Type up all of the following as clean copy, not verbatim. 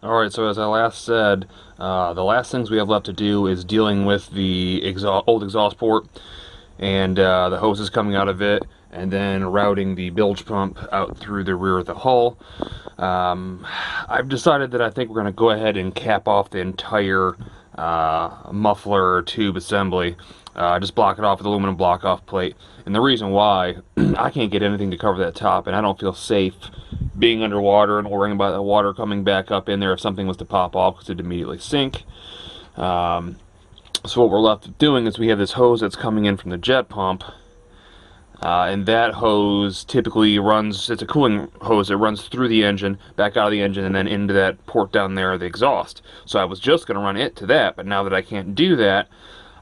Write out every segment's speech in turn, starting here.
Alright, so as I last said, the last things we have left to do is dealing with the old exhaust port and the hoses coming out of it, and then routing the bilge pump out through the rear of the hull. I've decided that I think we're going to go ahead and cap off the entire muffler tube assembly. Just block it off with aluminum block off plate. And the reason why, I can't get anything to cover that top, and I don't feel safe being underwater and worrying about the water coming back up in there if something was to pop off, because it'd immediately sink. Um, so what we're left doing is we have this hose that's coming in from the jet pump, and that hose typically runs, it's a cooling hose that runs through the engine, back out of the engine, and then into that port down there, the exhaust. So I was just going to run it to that, but now that I can't do that,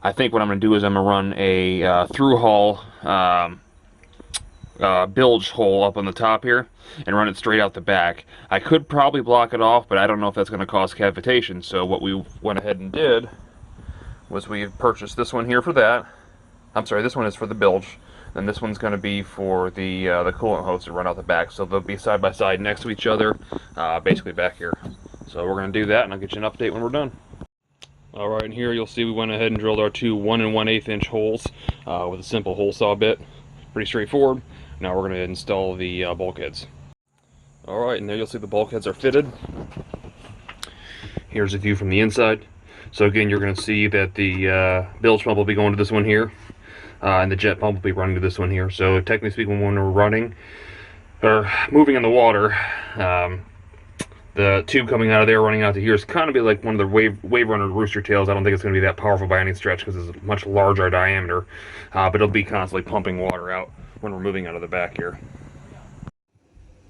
I think what I'm going to do is I'm going to run a through-hull bilge hole up on the top here and run it straight out the back. I could probably block it off, but I don't know if that's going to cause cavitation. So what we went ahead and did was we purchased this one here for that. I'm sorry, this one is for the bilge. Then this one's going to be for the coolant hose to run out the back. So they'll be side by side next to each other, basically back here. So we're going to do that, and I'll get you an update when we're done. Alright, and here you'll see we went ahead and drilled our two 1 1/8 inch holes with a simple hole saw bit. Pretty straightforward. Now we're going to install the bulkheads. Alright, and there you'll see the bulkheads are fitted. Here's a view from the inside. So again, you're going to see that the bilge pump will be going to this one here, and the jet pump will be running to this one here. So technically speaking, when we're running, or moving in the water, the tube coming out of there running out to here is kind of be like one of the wave runner rooster tails. I don't think it's going to be that powerful by any stretch because it's a much larger diameter, but it'll be constantly pumping water out when we're moving out of the back here.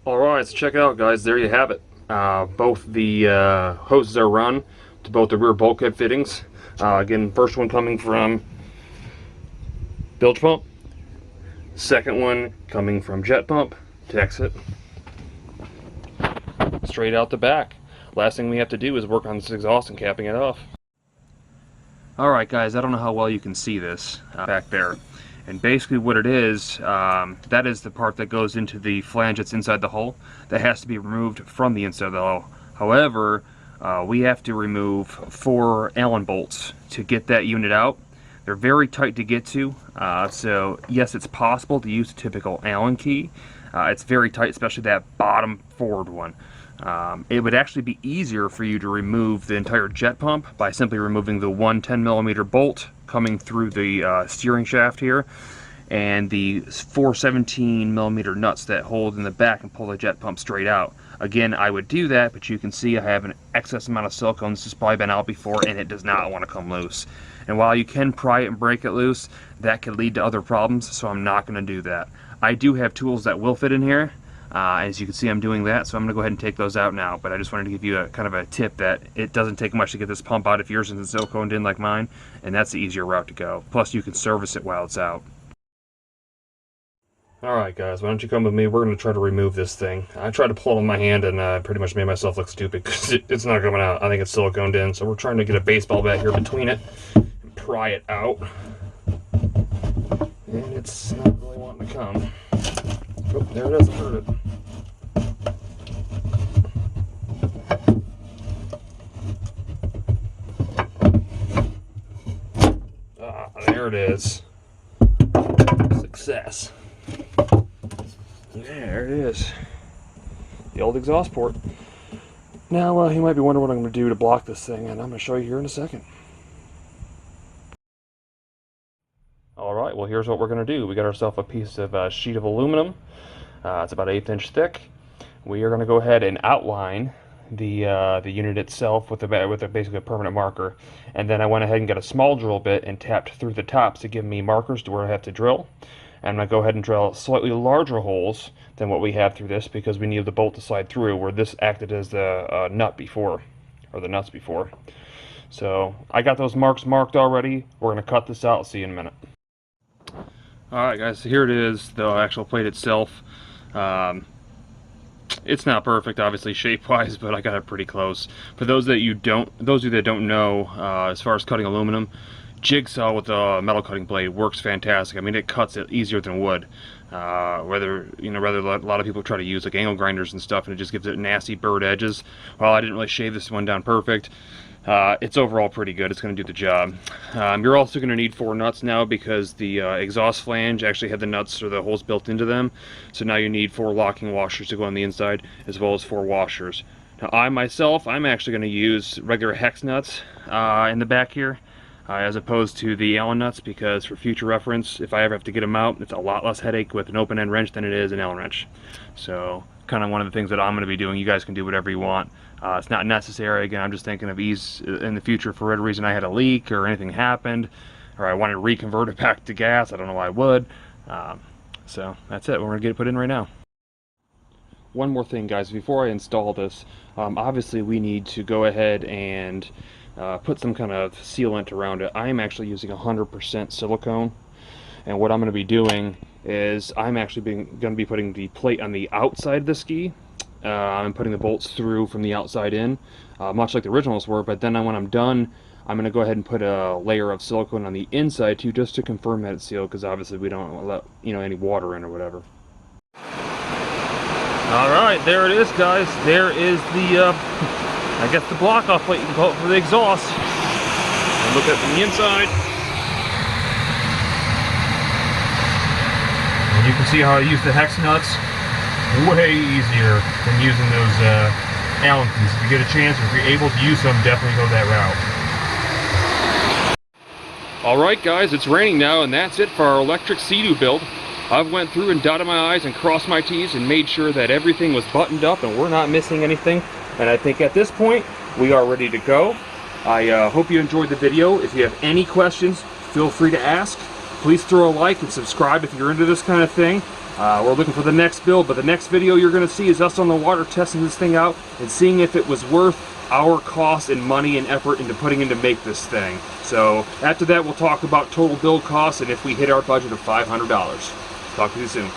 Alright, so check it out, guys. There you have it. Both the hoses are run to both the rear bulkhead fittings. Again, first one coming from bilge pump, second one coming from jet pump to exit straight out the back. Last thing we have to do is work on this exhaust and capping it off. Alright guys, I don't know how well you can see this back there. And basically what it is, that is the part that goes into the flange that's inside the hull. That has to be removed from the inside of the hull. However, we have to remove 4 Allen bolts to get that unit out. They're very tight to get to, so yes, it's possible to use a typical Allen key. It's very tight, especially that bottom forward one. It would actually be easier for you to remove the entire jet pump by simply removing the one 10mm bolt coming through the steering shaft here, and the 4 17mm nuts that hold in the back and pull the jet pump straight out. Again, I would do that, but you can see I have an excess amount of silicone. This has probably been out before, and it does not want to come loose. And while you can pry it and break it loose, that could lead to other problems, so I'm not going to do that. I do have tools that will fit in here. As you can see, I'm doing that, so I'm going to go ahead and take those out now. But I just wanted to give you a kind of a tip that it doesn't take much to get this pump out if yours isn't siliconed in like mine, and that's the easier route to go. Plus, you can service it while it's out. Alright guys, why don't you come with me? We're going to try to remove this thing. I tried to pull it in my hand and pretty much made myself look stupid because it's not coming out. I think it's siliconed in, so we're trying to get a baseball bat here between it and pry it out. And it's not really wanting to come. Oh, there it is, I heard it. There it is. Success. There it is. The old exhaust port. Now, you might be wondering what I'm going to do to block this thing, and I'm going to show you here in a second. Alright, well here's what we're going to do. We got ourselves a piece of sheet of aluminum. It's about 1/8 inch thick. We are going to go ahead and outline the unit itself with basically a permanent marker, and then I went ahead and got a small drill bit and tapped through the tops to give me markers to where I have to drill. And I'm going to go ahead and drill slightly larger holes than what we have through this because we need the bolt to slide through, where this acted as the nut before, or the nuts before. So I got those marks marked already. We're going to cut this out. I'll see you in a minute. Alright guys, so here it is, the actual plate itself. It's not perfect, obviously, shape-wise, but I got it pretty close. For those of you that don't know, as far as cutting aluminum, jigsaw with a metal cutting blade works fantastic. I mean, it cuts it easier than wood. Whether a lot of people try to use like angle grinders and stuff, and it just gives it nasty bird edges. Well, I didn't really shave this one down perfect. It's overall pretty good. It's going to do the job. You're also going to need 4 nuts now, because the exhaust flange actually had the nuts or the holes built into them. So now you need 4 locking washers to go on the inside, as well as 4 washers. Now I'm actually going to use regular hex nuts in the back here, as opposed to the Allen nuts, because for future reference, if I ever have to get them out, it's a lot less headache with an open end wrench than it is an Allen wrench. So kind of one of the things that I'm going to be doing. You guys can do whatever you want. It's not necessary. Again, I'm just thinking of ease in the future. For whatever reason I had a leak or anything happened, or I wanted to reconvert it back to gas, I don't know why I would. So that's it. We're going to get it put in right now. One more thing, guys, before I install this, obviously we need to go ahead and put some kind of sealant around it. I am actually using 100% silicone, and what I'm going to be doing is I'm actually going to be putting the plate on the outside of the ski. I'm putting the bolts through from the outside in, much like the originals were, but then when I'm done, I'm going to go ahead and put a layer of silicone on the inside too, just to confirm that it's sealed, because obviously we don't let any water in or whatever. Alright, there it is, guys. There is the, I guess the block-off plate you can call it for the exhaust. And look at the inside. And you can see how I use the hex nuts. Way easier than using those Allen keys. If you get a chance, or if you're able to use them, definitely go that route. Alright guys, it's raining now, and that's it for our electric Sea-Doo build. I've went through and dotted my I's and crossed my T's and made sure that everything was buttoned up and we're not missing anything. And I think at this point, we are ready to go. I hope you enjoyed the video. If you have any questions, feel free to ask. Please throw a like and subscribe if you're into this kind of thing. We're looking for the next build, but the next video you're going to see is us on the water testing this thing out and seeing if it was worth our cost and money and effort into putting in to make this thing. So after that, we'll talk about total build costs and if we hit our budget of $500. Talk to you soon.